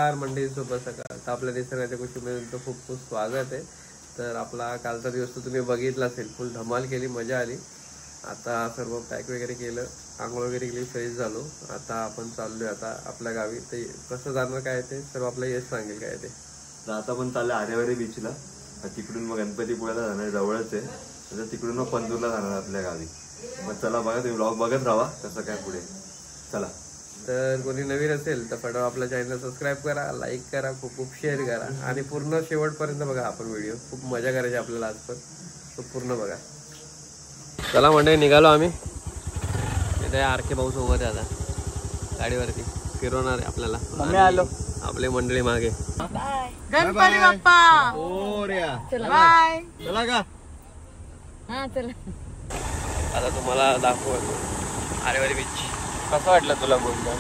नमस्कार मंडळी, शुभ सकाळ. तर आपल्या निसर्गाच्या गोष्टीमध्ये तुमचं खूप खूप स्वागत आहे. तर आपला कालचा दिवस तर तुम्ही बघितला असेल, फुल धमाल केली, मजा आली. आता सर्व पॅक वगैरे केलं, आंघोळ वगैरे केली, फ्रेश झालो. आता आपण चाललोय आता आपल्या गावी. ते कसं जाणार काय ते सर्व आपलं यश सांगेल काय ते. तर आता पण चाललं आरेवारी बीचला. तिकडून मग गणपतीपुळ्याला जाणार, जवळच आहे. तर तिकडून मग पंदूरला जाणार आपल्या गावी. मग चला बघा, तुम्ही ब्लॉग बघत राहा कसं काय पुढे. चला. तर कोणी नवीन असेल तर फटाफट आपल्या चॅनल सबस्क्राईब करा, लाईक करा, खूप खूप शेअर करा आणि पूर्ण शेवटपर्यंत बघा आपण व्हिडिओ. खूप मजा करायची आपल्याला आज पण, तो पूर्ण बघा. चला मंडळी, निघालो आम्ही. इथे आरके भाऊ सोबत आहे आता गाडीवरती, फिरवणार आहे आपल्याला. आलो आपली मंडळी मागे. गणपती बाप्पा. बाय. चला का? हा चला. आता तुम्हाला दाखवतो आरेवारी बीच. कसं वाटलं तुला बोलतो?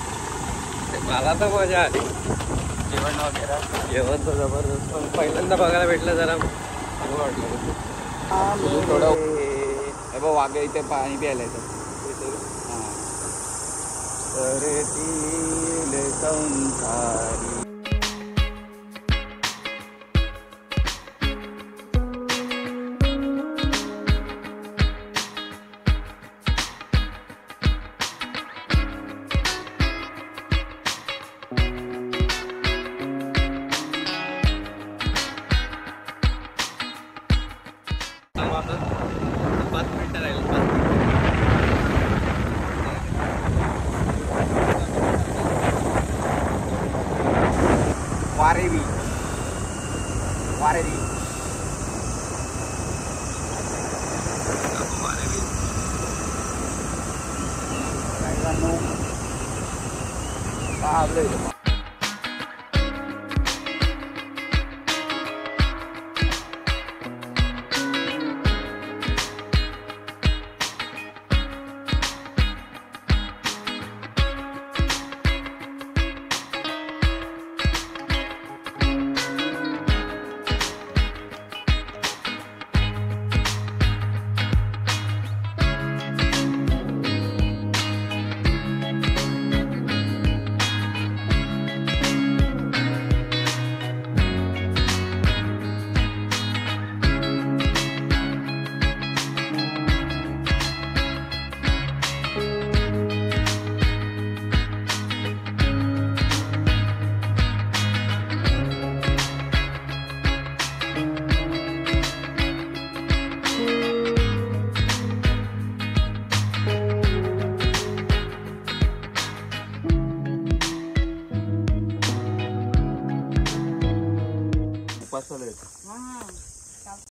मला तर मजा आली. जेवण वगैरे, जेवण तर जबरदस्त. पण पहिल्यांदा बघायला भेटलं, जरा चांगलं वाटलं. थोडं वागे इथे पाणी प्यायला येतं. संसारी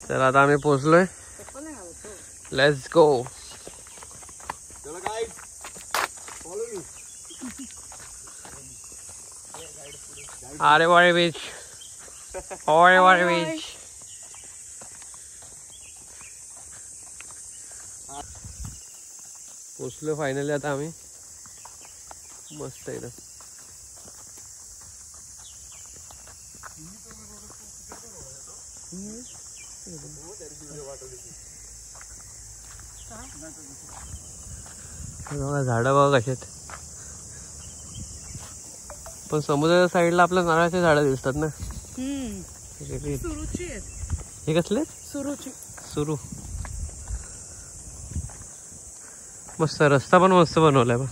तर आता आम्ही पोहोचलोय. Let's go. Aarewari beach, Aarewari beach. पोहोचलो फायनली आता आम्ही. मस्त एकदम. बघा झाडं बघा कशी आहेत. पण समुद्राच्या साईडला आपल्या नारळाचे झाडं दिसतात ना. हे कसले? सुरू. मस्त रस्ता पण मस्त बनवलाय बा.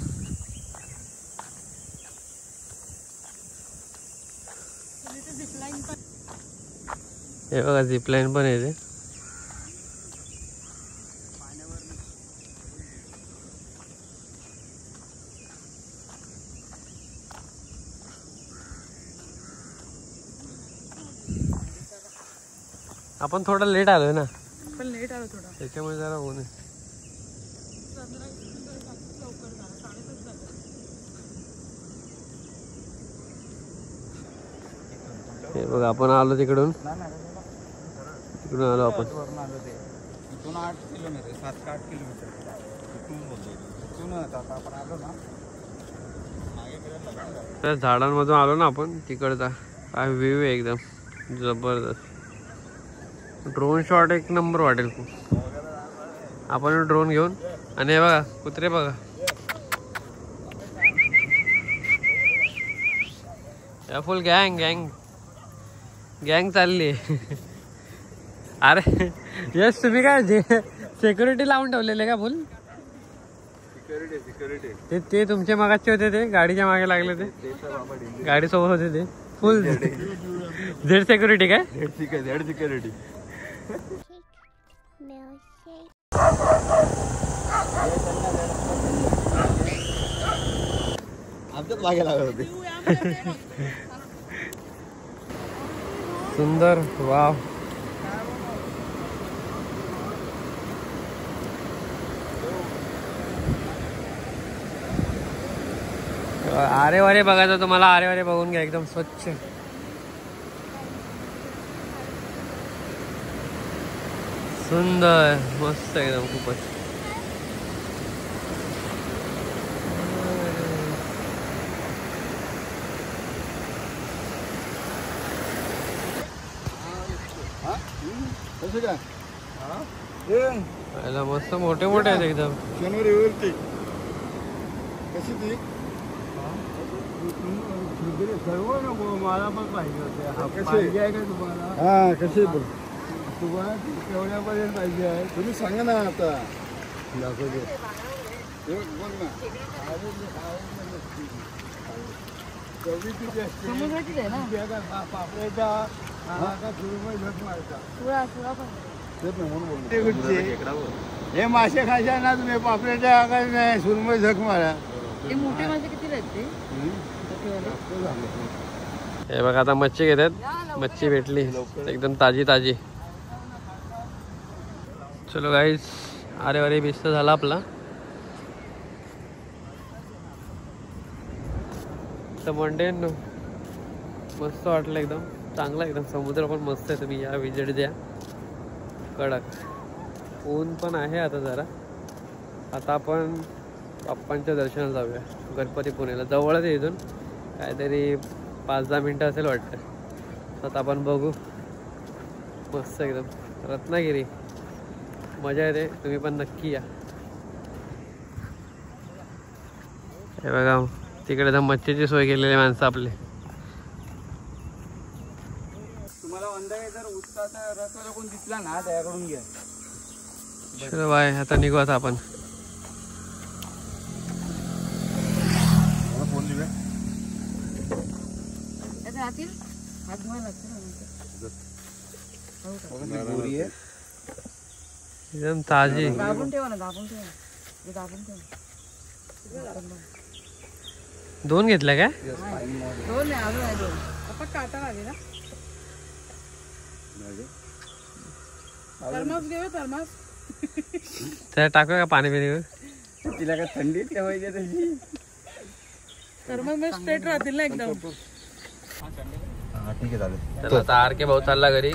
हे बघा झिपलाईन पण आहे. आपण थोडा लेट आलोय ना, पण लेट आलो थोडा, त्याच्यामुळे जरा ऊन आहे. हे बघा आपण आलो तिकडून आलो आपण. इथून 8 किलोमीटर, 7 ते 8 किलोमीटर इथून आपण आलो ना. त्या झाडांमधून आलो ना आपण तिकडचा. काय व्ह्यू आहे एकदम जबरदस्त. ड्रोन शॉट एक नंबर वाटेल खूप. आपण ड्रोन घेऊन. आणि हे बघा कुत्रे बघा. या फुल गँग गँग गँग चालली. अरे यस तुम्ही काय सिक्युरिटी लावून ठेवलेले का फुल? ते तुमचे मागाचे होते ते गाडीच्या मागे लागले ते गाडी सोबत होते ते फुल झेड सिक्युरिटी काय? Z security. आमच्याच मागे लागत होते. सुंदर वाव. आरे वारे बघायचं तुम्हाला, आरे वारे बघून घ्या एकदम स्वच्छ सुंदर मस्त एकदम खूपच. मस्त मोठे मोठे आहेत एकदम. कशी ती मला पण पाहिजे होते. पाहिजे आहे का तुम्हाला? हा कशी तुम्हाला केवढ्यापर्यंत पाहिजे आहे तुम्ही सांगा ना. आता दाखवते बघ ना. पापड्याच्या हे मासे खायचे ना तुम्ही पापड्याच्या आकाश सुरमई झक मारा. मोठे मासे किती राहते? हे बघा आता मच्छी घेतात. मच्छी भेटली एकदम ताजी ताजी. चलो गाईस अरे अरे बिस्त झाला आपला. तर मंडे मस्त वाटलं एकदम चांगला एकदम. समुद्र पण मस्त आहे. तुम्ही या विजिट द्या. कडक ऊन पण आहे आता जरा. आता आपण बाप्पांच्या दर्शनाला जाऊया. गणपती पुणेला जवळच आहे इथून काहीतरी 5-10 मिनटं असेल वाटतं. आता आपण बघू. मस्त एकदम रत्नागिरी मजा येते. तुम्ही पण नक्की या. हे बघा तिकडे तर मच्छीची सोय केलेली माणसं आपले. तुम्हाला वंदाने जर उत्साहाचा रसवाला कोण दिसला ना त्याकडून घ्या. चलो बाय. आता निघू आता आपण. एकदम ताजी. दाबून ठेवा ना. दाबून ठेवा. दाबून ठेवा. 2 घेतल्या काय? 2 नाही अजून आहे 2. पप्पा काटा लागेल ना. थर्मास घेऊ. थर्मास त्याला टाकूया का पाणी पिणी? तिला काय थंडी ठेवायची त्याची. थर्मास मध्ये स्ट्रेट राहतील ना एकदम. ठीक आहे चालेल. तर आता आर के भाऊ चालला घरी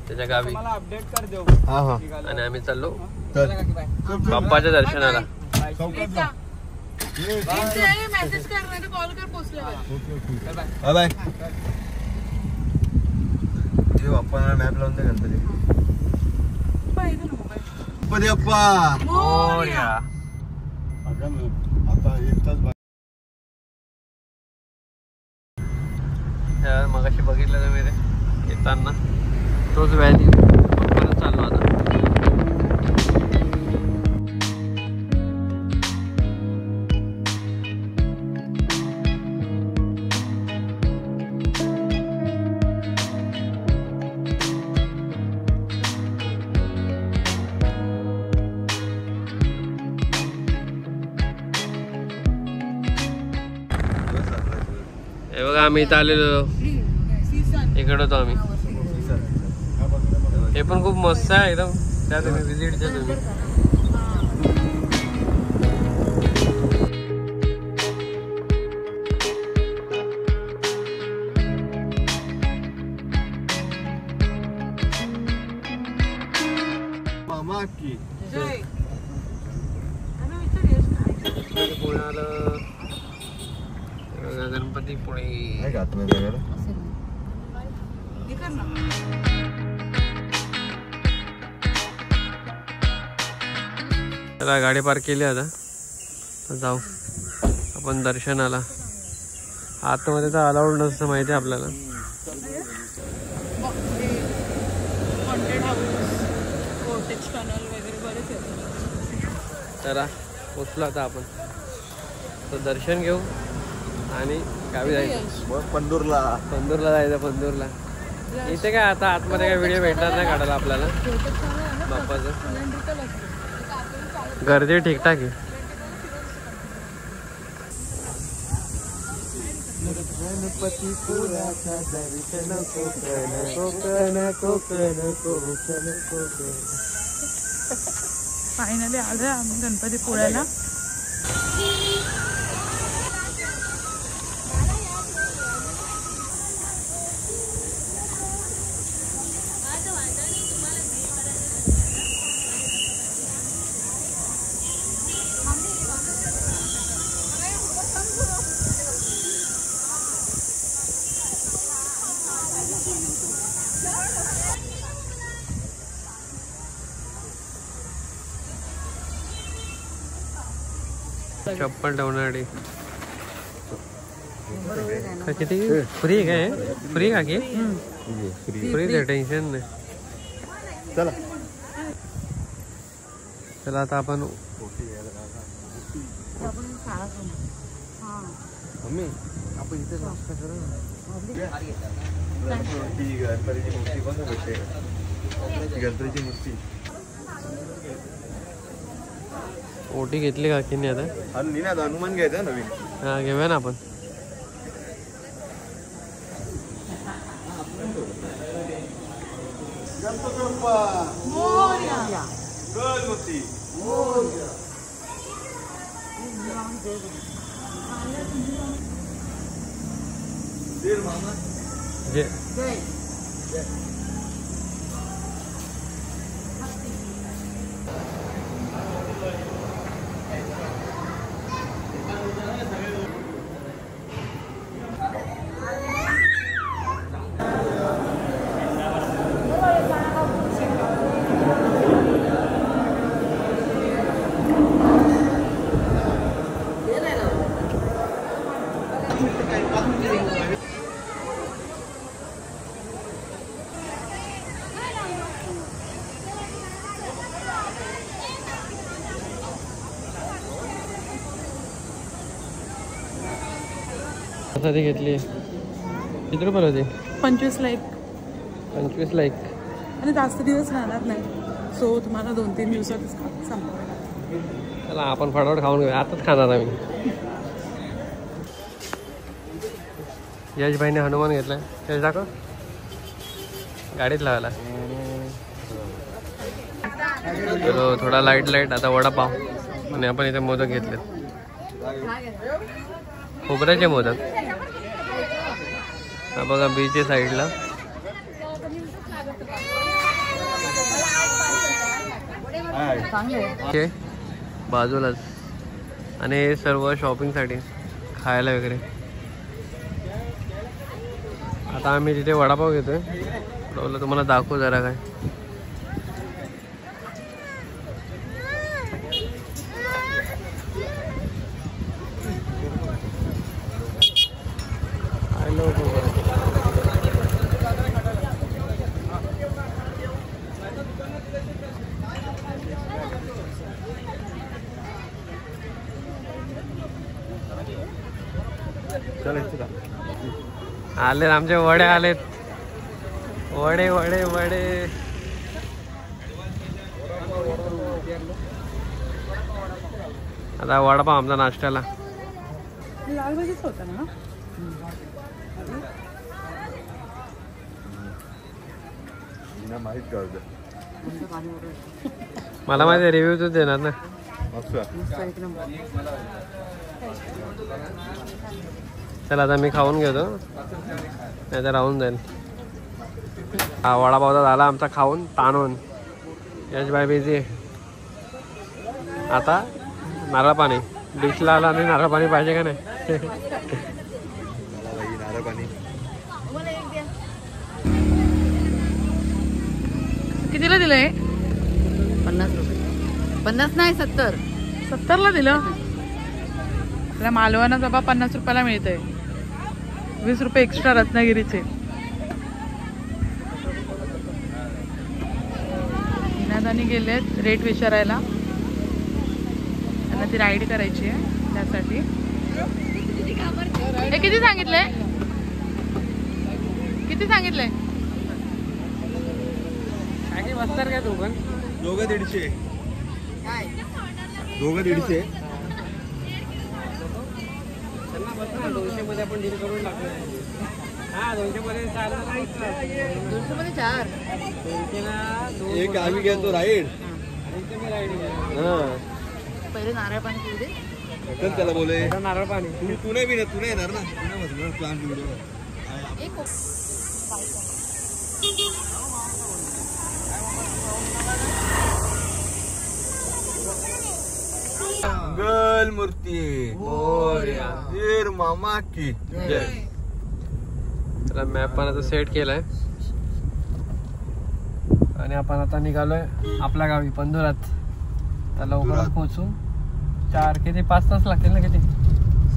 त्याच्या गावी. मला अपडेट कर देऊ. हा हा. आणि आम्ही चाललो बाप्पाच्या दर्शनाला. मेसेज कर नाही तर कॉल कर पोचल्यावर. Bye bye. बाप्पा मॅप लावून दे गणपती. गणपती बाप्पा मोरया. आता 1 तास मगाशी बघितलं तुम्ही ते येताना तोच व्हॅल्यू परत चाललो आता. हे बघा आम्ही इथं आलेलो. इकडे होतो आम्ही. हे पण खूप मस्त आहे एकदम. त्या तुम्ही विजिट द्या तुम्ही. मामा की पुण्याला गणपती पुणे. नाही का आतमध्ये वगैरे. त्याला गाडी पार्क केली आता. जाऊ आपण दर्शनाला. आतमध्ये तर अलाउड नसतं माहिती आहे आपल्याला. हॉन्टेड हाऊस, कोटेज टनल वगैरे बरेच आहेत. चला पोचलो आता आपण. तर दर्शन घेऊ आणि गावी जायचं. पंदूरला जायचं. पंदूरला इथे काय आता आतमध्ये काय व्हिडिओ भेटणार नाही काढायला आपल्याला. बाप्पाचं गर्दी ठीकठाक आहे. फायनली आलोय आम्ही गणपतीपुळ्याला. चप्पल ठेवण्यासाठी किती फ्री काय फ्री का की फ्री दे टेन्शन नाही. चला चला आता आपण मम्मी आपण इथे नाश्ता करू ना. गणपतीची मूर्ती पण भेटते. गणपतीची मूर्ती ओटी घेतली का की नाही आता. आणि ना हनुमान घ्यायचा नवीन. हा घेऊया ना आपण. साठी घेतली. किती रुपये होती. 25 ला एक. 25 ला एक. आणि जास्त दिवस राहणार नाही. सो तुम्हाला 2-3 दिवसातच संपवायला. चला आपण फटाफट खाऊन घेऊया. आताच खाणार आम्ही. यशभाईने हनुमान घेतलाय. यश दाखव गाडीत लावायला. चलो थोडा लाईट आता वडापाव. आणि आपण इथे मोदक घेतले. खोबऱ्याचे मोदक. हा बघा बीचच्या साईडला. बाजूलाच. आणि हे सर्व शॉपिंगसाठी खायला वगैरे. आता आम्ही तिथे वडापाव घेतोय. तुम्हाला दाखवू जरा काय. आले आमचे वडे आलेत. वडे वडे वडे. आता वडापाव आमचा नाश्त्याला. लाल भाजीच होता ना. मला माहिती रिव्ह्यू तूच देणार ना. चला आता मी खाऊन घेतो नाही तर राहून जाईल. हा वडापावचा झाला आमचा खाऊन ताणून. यशबाई बिझी. आता नारळ पाणी. डिशला आला आणि नारळ पाणी पाहिजे का नाही. नारळ पाणी कितीला दिलंय. 50 रुपये. 50 नाही 70. 70 ला दिलं. आपल्या मालवणा जबा 50 रुपयाला मिळतंय. 20 रुपये एक्स्ट्रा रत्नागिरीचे. निनादानी गेलेत रेट विचारायला, त्यांना ती राईड करायची आहे त्यासाठी. हे किती सांगितलंय? किती सांगितलंय? बसणार काय तू पण? दोघं 150. दोघं 150. 200 मध्ये आपण डील करून टाकू. हा 200 मध्ये चालणार नाही. 200 मध्ये 4. 200 ना एक आम्ही घेतो राईड. मी राईड पहिले नारळ पाणी पिऊ दे. तर त्याला बोले नारळ पाणी. तू नाही बिना तू नाही येणार ना. तू नाही बसणार प्लांट व्हिडिओ. मंगल मूर्ती वीर मामा की जय. त्याला मॅप पण आता सेट केलाय आणि आपण आता निघालोय आपल्या गावी पंधुरात. तर लवकरच पोहोचू. 5 तास लागतील ना? किती?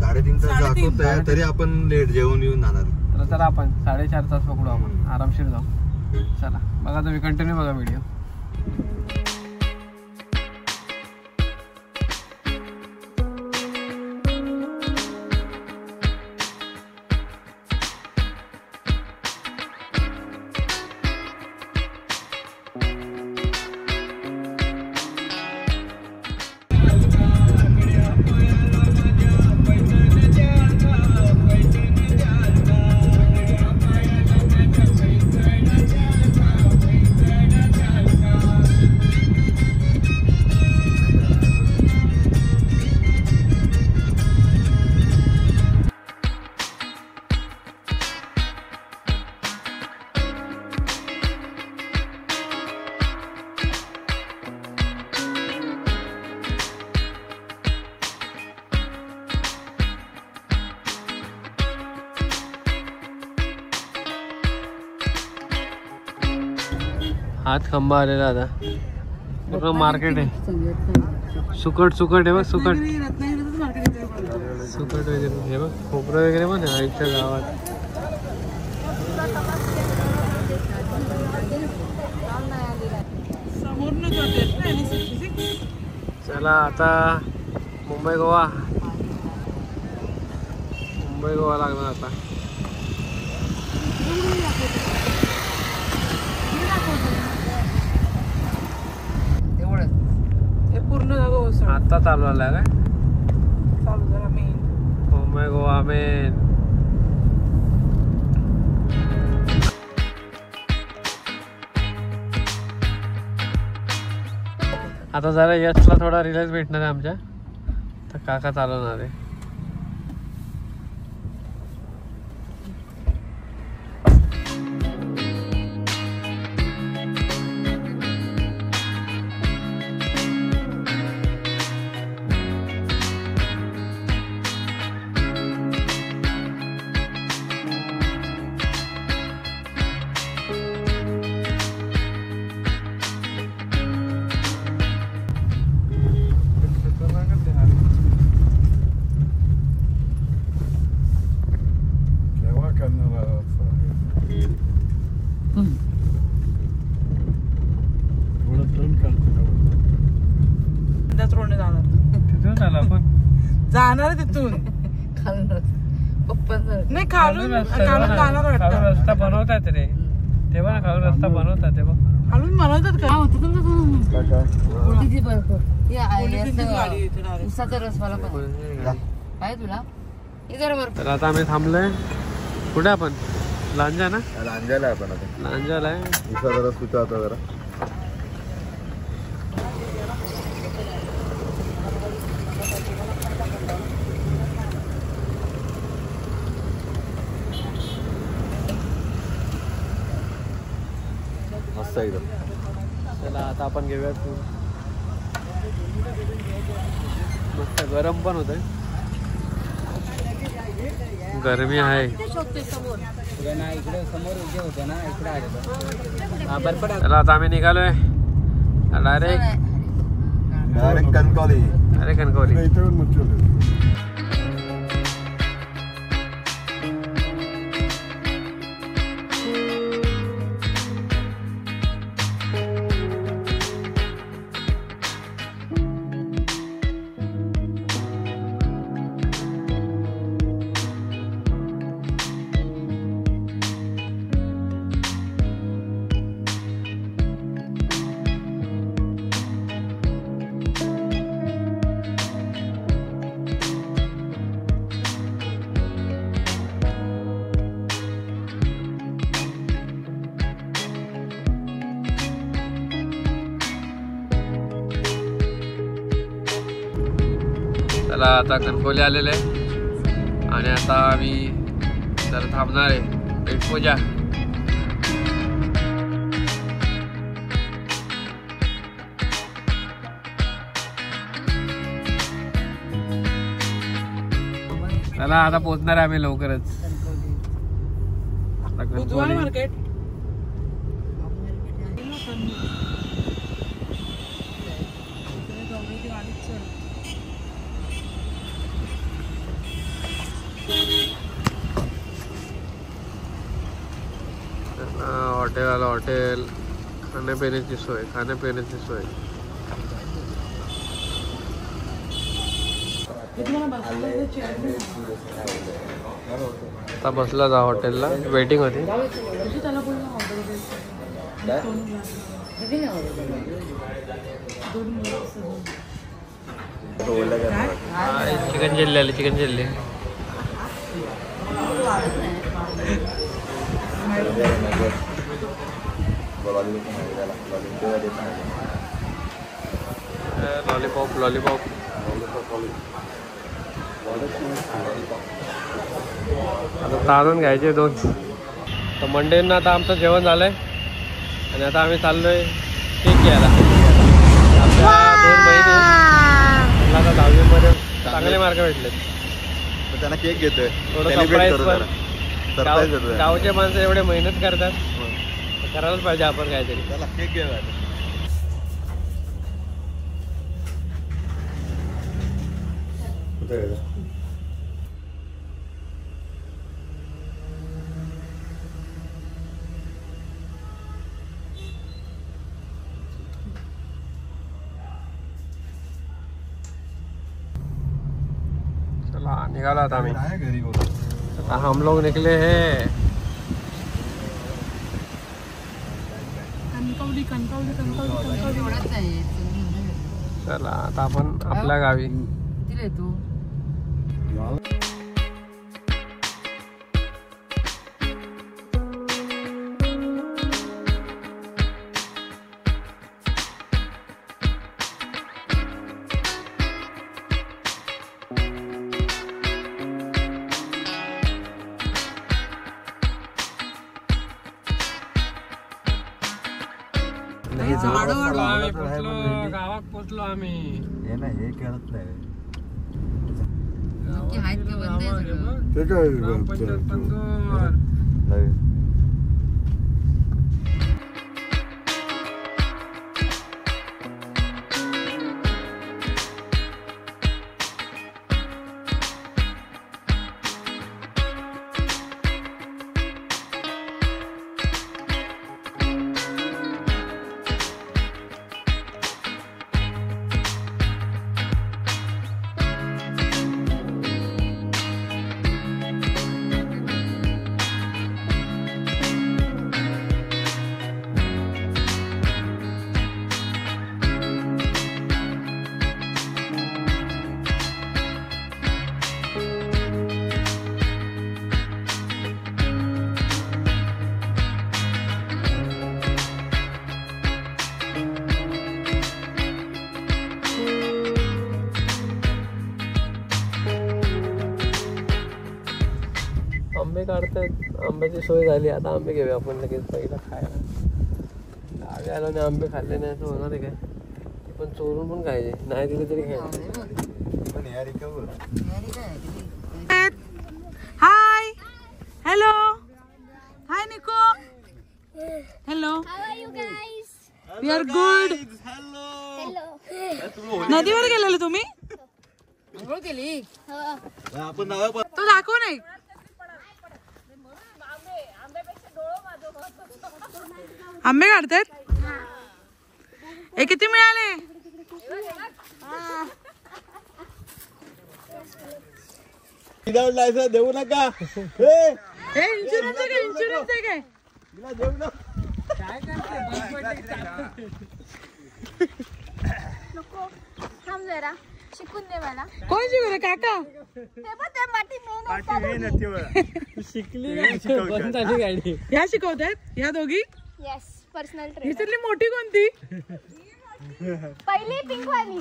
3.5 तास दाखवतोय तरी आपण लेट जेवण येऊन जाणार. तर चला आपण 4.5 तास पकडू, आपण आरामशीर जाऊ. चला बघा तुम्ही कंटिन्यू बघा व्हिडिओ. हात खंबा आलेला आता. पूर्ण मार्केट आहे. सुकट आहे बघ. सुकट वगैरे हे बघ. खोबरं वगैरे पण आहे आईच्या गावात. चला आता मुंबई गोवा लागणार आता. हे पूर्ण जागा ओसळ आता चालू आलाय काय? चालू झाला मेन. मुंबई गोवा मेन. आता जरा यशला थोडा रिलॅक्स भेटणार आहे आमच्या. तर काका चालवणार आहे. जाणार तिथून नाही खालून जाणार वाटतं. रस्ता बनवतात रे तेव्हा. खालून रस्ता बनवतात तेव्हा. खालून बनवतात का? उसाचा रस मला काय तुला. तर आता आम्ही थांबलोय. कुठे आपण? लांजा ना? लांजाला आहे आपण आता. लांजाला आहे. उसा जरा सुचा होता जरा. मस्त एकदम. चला आता आपण घेऊयात. मस्त गरम पण होतंय. गरमी आहे. चला आता आम्ही निघालोय डायरेक्ट कणकवली. अरे कणकवली. चला आता कणकवली आलेले आणि आता आम्ही जरा थांबणार आहे पेटपूजा. चला आता पोहोचणार आहे आम्ही लवकरच. बुधवार मार्केट हॉटेल आलं. हॉटेल खाण्यापिण्याची सोय सोय. आता बसला जा हॉटेलला वेटिंग होती. चिकन चिल्ली आली. चिकन चिल्ली लॉलीपॉप आता तारण घ्यायचे 2. तर मंडेंना आता आमचं जेवण झालंय आणि आता आम्ही चाललोय केक घ्यायला. आपल्या 2 महिने आता 10वी मध्ये चांगले मार्क भेटले. त्यांना केक घेतोय. थोडं सरप्राईज पण. गावचे माणसं एवढे मेहनत करतात, करायलाच पाहिजे आपण काहीतरी. त्याला केक घ्यायला चला निघालो आता आम्ही. घरी आता हम लोग निकले हैं एवढाच आहे. चला आता आपण आपल्या गावी. दिले तू गावात पोचलो आम्ही. हे नाही हे खेळत नाही. आहेत ते बंद आहे सगळं. ते काय ग्रामपंचायत पंधर. नवीन आंबे काढतात. आंब्याची सोय झाली. आता आंबे घेऊया आपण लगेच पहिला खायला. गावी आलो आणि आंबे खाल्ले नाही असं होणार आहे काय. ते पण चोरून पण खायचे, नाही दिले तरी खायचे. पण यार इकडे बोल. हाय हॅलो हाय निको हॅलो वी आर गुड. नदीवर गेलेले तुम्ही? आंघोळ केली. आपण नाव तो दाखव नाही. आंबे काढतायत. हे किती मिळाले? विदाउट लायसन्स देऊ नका. हे इन्शुरन्स आहे का? इन्शुरन्स आहे काय? देऊ ना. नको थांब जरा शिकून दे मला. कोण शिकवलं? काका ते पण ते माती शिकली बंद झाली गाडी. ह्या शिकवतायत ह्या दोघी. Yes personal trainer. ह्याच्यातली मोठी कोणती? पहिली पिंक वाली.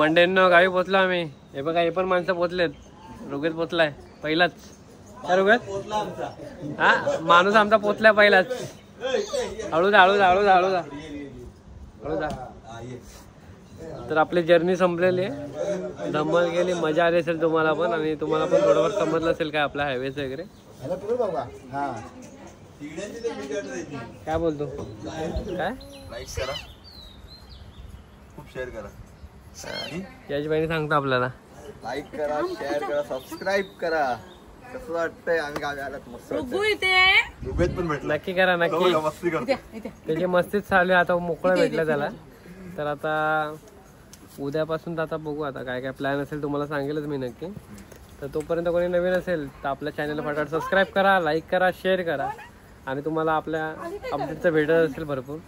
मंडेंनो गावी पोचलो आम्ही. हे बघा हे पण माणसं पोचलेत. रुगेत पोचलाय पहिलाच. काय रुगेत? हा माणूस आमचा पोचलाय पहिलाच. हळू जा हळू जा हळू जा हळू जा हळू जा. तर आपली जर्नी संपलेली आहे. धम्मल गेली, मजा आली असेल तुम्हाला पण आणि तुम्हाला पण थोडंफार समजलं असेल काय आपला हायवेच वगैरे. काय बोलतो काय लाईक करा, खूप शेअर करा. याची बहिणी सांगतो आपल्याला लाईक करा, शेअर करा, सबस्क्राईब करा. कसं वाटतंय आम्ही गावी आलात मस्त रुबेत पण भेटला. नक्की करा नक्की. मस्ती करतो त्याची मस्तीच चालू आहे. आता मोकळं भेटलं त्याला. तर आता उद्यापासून तर आता बघू आता काय काय प्लॅन असेल तुम्हाला सांगेलच मी नक्की. तर तोपर्यंत कोणी नवीन असेल तर आपल्या चॅनलला फटाफट सबस्क्राईब करा, लाईक करा, शेअर करा आणि तुम्हाला आपल्या अपडेटचं भेटत असेल भरपूर.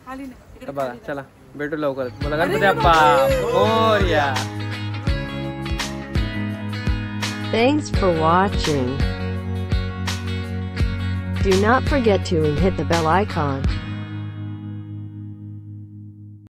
तर बघा चला भेटू लवकरच. मला Ganpati Bappa Morya. Thanks for watching. Do not forget to hit the bell icon.